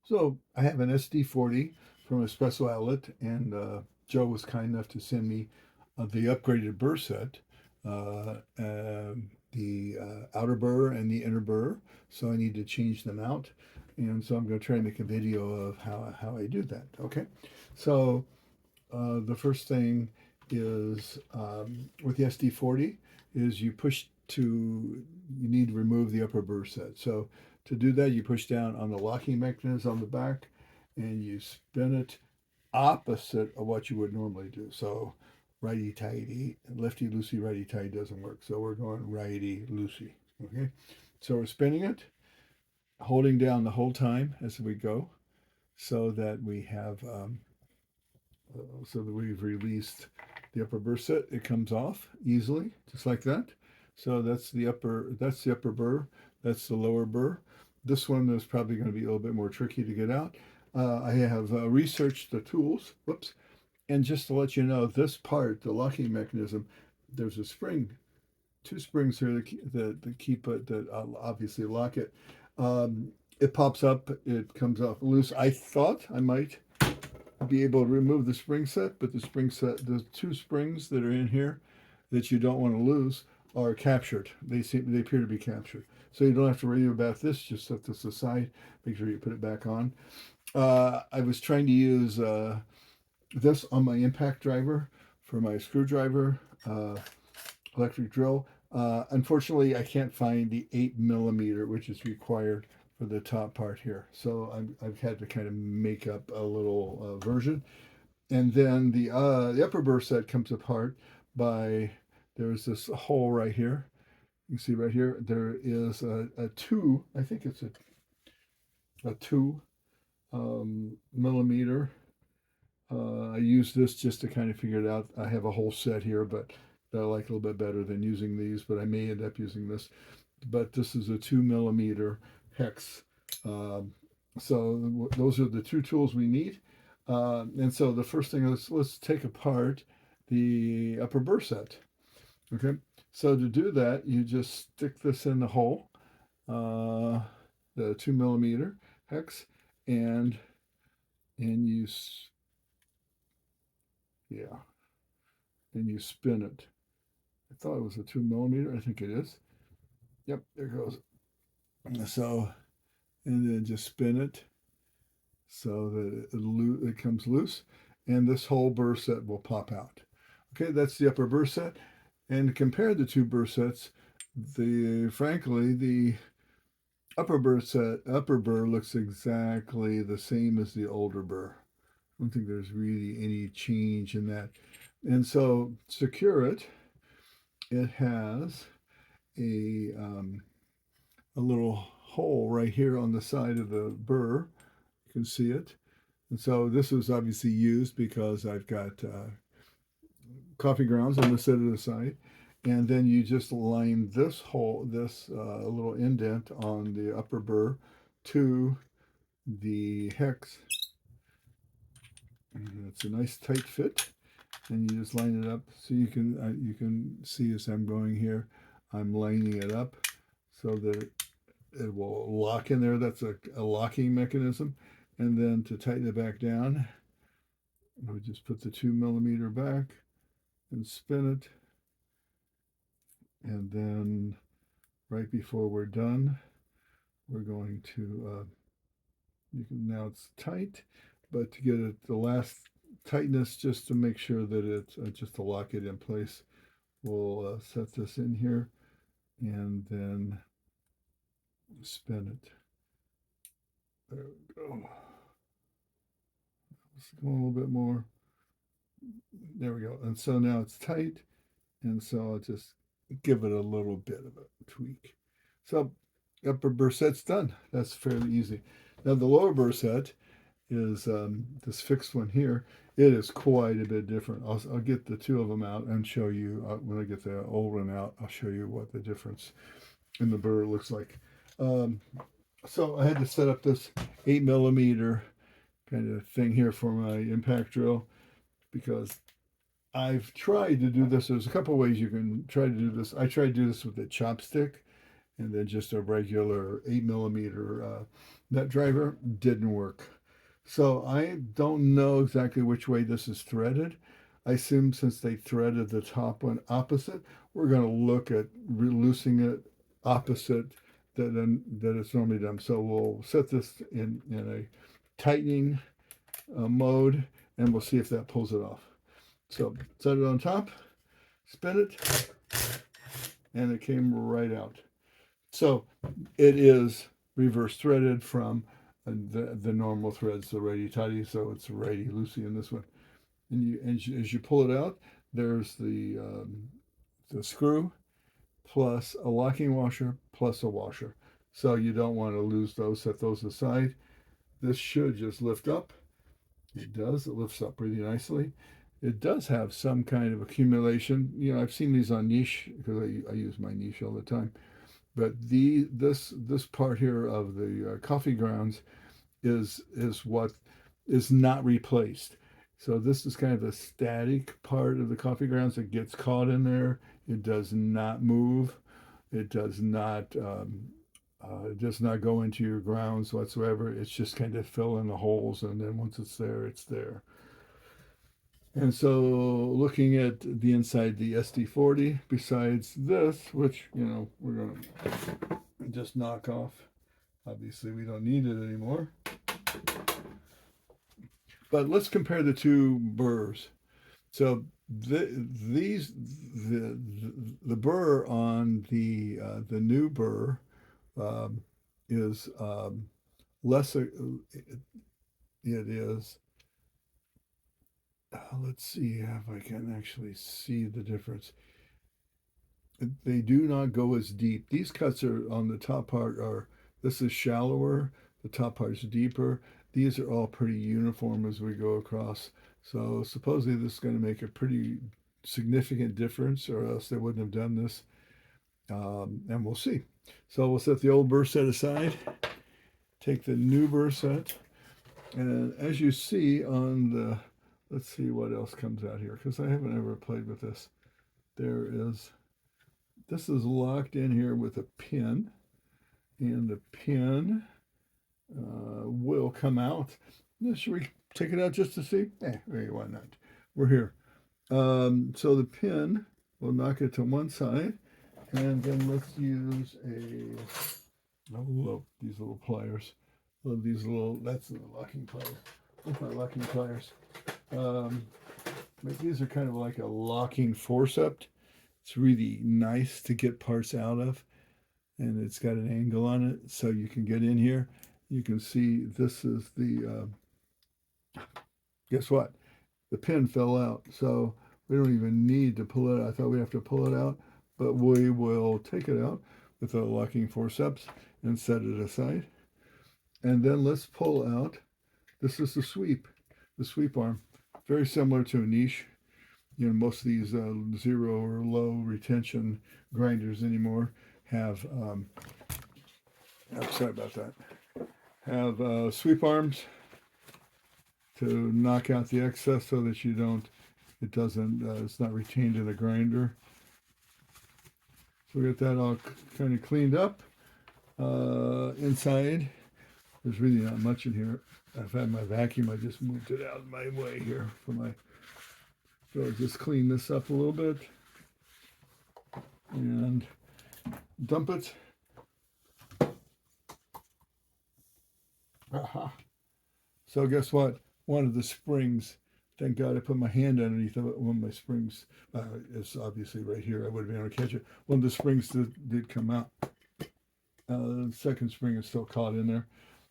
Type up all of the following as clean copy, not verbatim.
So I have an SD40 from Espresso Outlet, and Joe was kind enough to send me the upgraded burr set, the outer burr and the inner burr. So I need to change them out, and so I'm going to try and make a video of how I do that. Okay, so the first thing is with the SD40 is you need to remove the upper burr set. So to do that, you push down on the locking mechanism on the back and you spin it opposite of what you would normally do. So righty tighty, lefty loosey, righty tighty doesn't work. So we're going righty loosey. Okay. So we're spinning it, holding down the whole time as we go, so that we have so that we've released the upper burr set. It comes off easily, just like that. So that's the upper burr. That's the lower burr. This one is probably going to be a little bit more tricky to get out. I have researched the tools. Whoops. And just to let you know, this part, the locking mechanism, there's a spring, two springs here that keep it, that obviously lock it. It pops up, it comes off loose. I thought I might be able to remove the spring set, but the two springs that are in here that you don't want to lose are captured. They appear to be captured. So you don't have to worry about this. Just set this aside. Make sure you put it back on. I was trying to use this on my impact driver for my screwdriver electric drill. Unfortunately, I can't find the 8 millimeter, which is required for the top part here. So I've had to kind of make up a little version. And then the upper burr set comes apart by, there's this hole right here. You can see right here, there is a two, I think it's a 2 millimeter. I use this just to kind of figure it out. I have a whole set here, but that I like a little bit better than using these, but I may end up using this. But this is a 2 millimeter hex. So those are the two tools we need. And so the first thing is, let's take apart the upper burr set. Okay, so to do that, you just stick this in the hole, the 2 millimeter hex, and you yeah, and you spin it. I thought it was a 2 millimeter. I think it is. Yep, there goes. So, and then just spin it so that it comes loose, and this whole burr set will pop out. Okay, that's the upper burr set. And to compare the two burr sets, frankly, the upper burr looks exactly the same as the older burr. I don't think there's really any change in that. And so, secure it. It has a little hole right here on the side of the burr. You can see it. And so this was obviously used because I've got coffee grounds. I'm going to set it aside. And then you just line this hole, this little indent on the upper burr to the hex. And it's a nice tight fit. And you just line it up so you can see as I'm going here. I'm lining it up so that it will lock in there. That's a locking mechanism. And then to tighten it back down, we just put the 2 millimeter back and spin it. And then right before we're done, we're going to, now it's tight, but to get it the last tightness, just to make sure that it's, just to lock it in place, we'll set this in here and then spin it. There we go. Let's go a little bit more. There we go. And so now it's tight. And so I'll just give it a little bit of a tweak. So upper burr set's done. That's fairly easy. Now the lower burr set is this fixed one here. It is quite a bit different. I'll get the two of them out and show you when I get the old one out. I'll show you what the difference in the burr looks like. So I had to set up this 8 millimeter kind of thing here for my impact drill because I've tried to do this. There's a couple ways you can try to do this. I tried to do this with a chopstick, and then just a regular 8 millimeter nut driver didn't work. So I don't know exactly which way this is threaded. I assume since they threaded the top one opposite, we're going to look at loosening it opposite that it's normally done. So we'll set this in a tightening mode, and we'll see if that pulls it off. So set it on top, spin it, and it came right out. So it is reverse threaded from the normal threads, the righty-tighty, so it's righty-loosey in this one. And as you pull it out, there's the screw plus a locking washer plus a washer. So you don't want to lose those, set those aside. This should just lift up. It does, it lifts up really nicely. It does have some kind of accumulation. You know, I've seen these on niche because I use my niche all the time. But this part here of the coffee grounds is what is not replaced. So this is kind of the static part of the coffee grounds that gets caught in there. It does not move. It does not go into your grounds whatsoever. It's just kind of fill in the holes, and then once it's there, it's there. And so looking at the inside the SD40, besides this, which, you know, we're going to just knock off. Obviously, we don't need it anymore. But let's compare the two burrs. So the burr on the new burr is less. It is. Let's see if I can actually see the difference. They do not go as deep. These cuts are on the top part are. This is shallower. The top part is deeper. These are all pretty uniform as we go across. So supposedly this is going to make a pretty significant difference, or else they wouldn't have done this. And we'll see. So we'll set the old burr set aside, take the new burr set, and as you see on the, let's see what else comes out here, because I haven't ever played with this. This is locked in here with a pin, and the pin will come out. Should we take it out just to see? Why not? We're here. So the pin, we'll knock it to one side, and then let's use these little pliers. These little, that's the locking pliers. That's my locking pliers. But these are kind of like a locking forceps. It's really nice to get parts out of, and it's got an angle on it, so you can get in here. You can see this is the, guess what? The pin fell out, so we don't even need to pull it out. I thought we'd have to pull it out, but we will take it out with a locking forceps and set it aside. And then let's pull out, this is the sweep arm. Very similar to a niche. You know, most of these zero or low retention grinders anymore have, sorry about that, have sweep arms to knock out the excess so that it's not retained in the grinder. So we got that all kind of cleaned up. Inside, there's really not much in here. I've had my vacuum, I just moved it out of my way here for my, so I'll just clean this up a little bit and dump it. Aha. So guess what? One of the springs, thank God I put my hand underneath of it. One of my springs is obviously right here. I would have been able to catch it. One of the springs did come out. The second spring is still caught in there.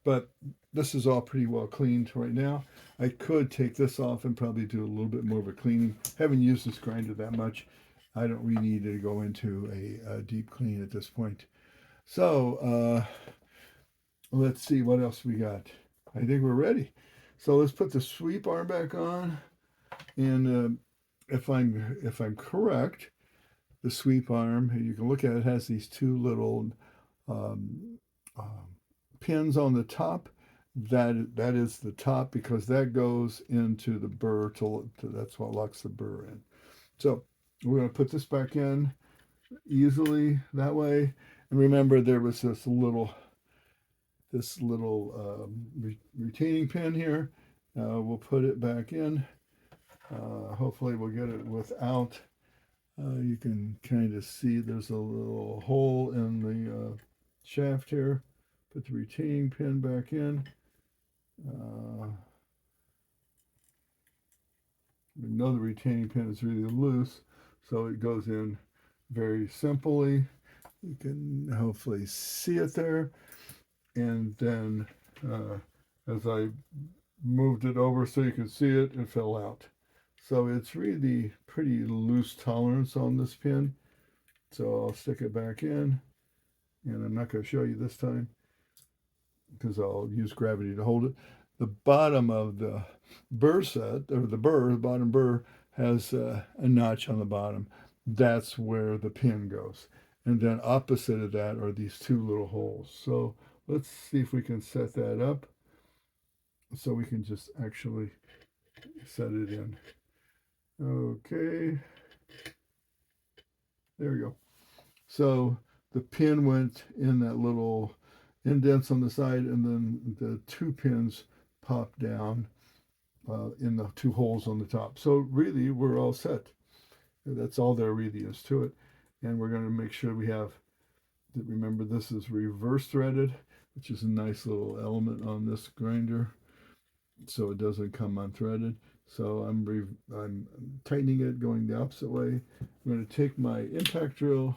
But this is all pretty well cleaned right now. I could take this off and probably do a little bit more of a cleaning. Haven't used this grinder that much. I don't really need to go into a deep clean at this point. So let's see what else we got. I think we're ready. So let's put the sweep arm back on. And if I'm correct, the sweep arm, you can look at it, has these two little pins on the top. That is the top, because that goes into the burr that's what locks the burr in. So we're going to put this back in easily that way, And remember, there was this little retaining pin here. We'll put it back in. Hopefully we'll get it without. You can kind of see there's a little hole in the shaft here. Put the retaining pin back in. We know the retaining pin is really loose, so it goes in very simply. You can hopefully see it there. And then as I moved it over so you could see it, it fell out. So it's really pretty loose tolerance on this pin. So I'll stick it back in, and I'm not going to show you this time because I'll use gravity to hold it. The bottom of the burr set, or the bottom burr, has a notch on the bottom. That's where the pin goes. And then opposite of that are these two little holes. So let's see if we can set that up so we can just actually set it in. Okay, there we go. So the pin went in that little indents on the side, and then the two pins popped down in the two holes on the top. So really, we're all set. That's all there really is to it. And we're going to make sure we have, remember this is reverse threaded, which is a nice little element on this grinder, so it doesn't come unthreaded. So I'm tightening it going the opposite way. I'm going to take my impact drill,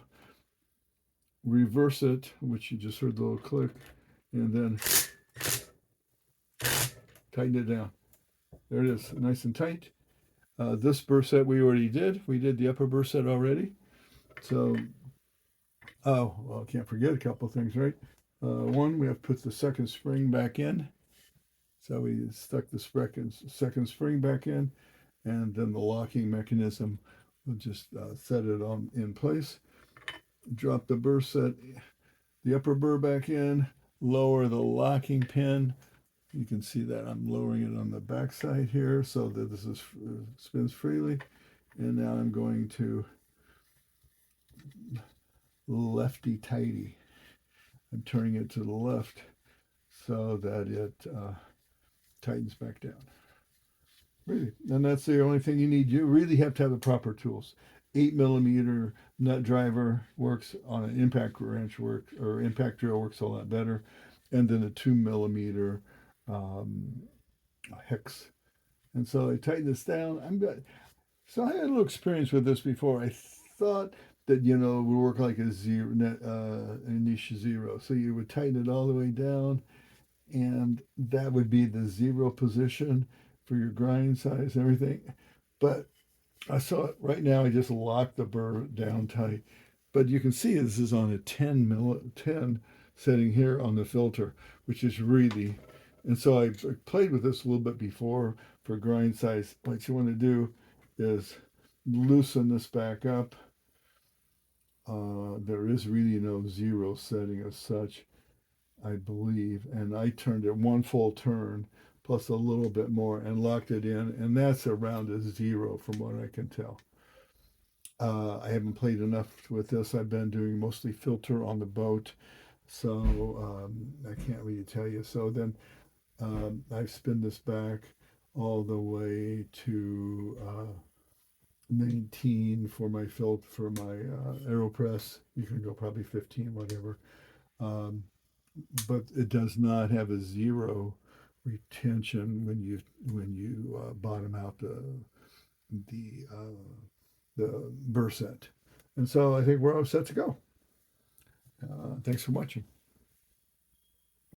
reverse it, which you just heard the little click, and then tighten it down. There it is, nice and tight. This burr set we already did. We did the upper burr set already. So, oh, well, I can't forget a couple of things, right? One, we have to put the second spring back in. So we stuck the second spring back in, and then the locking mechanism, we'll just set it in place. Drop the burr set, the upper burr back in, lower the locking pin. You can see that I'm lowering it on the back side here so that this spins freely. And now I'm going to lefty tighty. I'm turning it to the left so that it tightens back down. Really, and that's the only thing you need. You really have to have the proper tools. 8mm nut driver works on an impact wrench or impact drill works a lot better, and then a 2mm hex. And so I tighten this down. I'm good. So I had a little experience with this before. I thought that it would work like a niche zero. So you would tighten it all the way down, and that would be the zero position for your grind size and everything. But I saw it right now. I just locked the burr down tight. But you can see this is on a 10 setting here on the filter, which is really, and so I played with this a little bit before for grind size. What you want to do is loosen this back up. There is really no zero setting as such, I believe, and I turned it one full turn plus a little bit more and locked it in, and that's around a zero from what I can tell. I haven't played enough with this. I've been doing mostly filter on the boat, so I can't really tell you. So then I spin this back all the way to 19 for my AeroPress. You can go probably 15, whatever. But it does not have a zero retention when you bottom out the burr set. And so I think we're all set to go. Thanks for watching.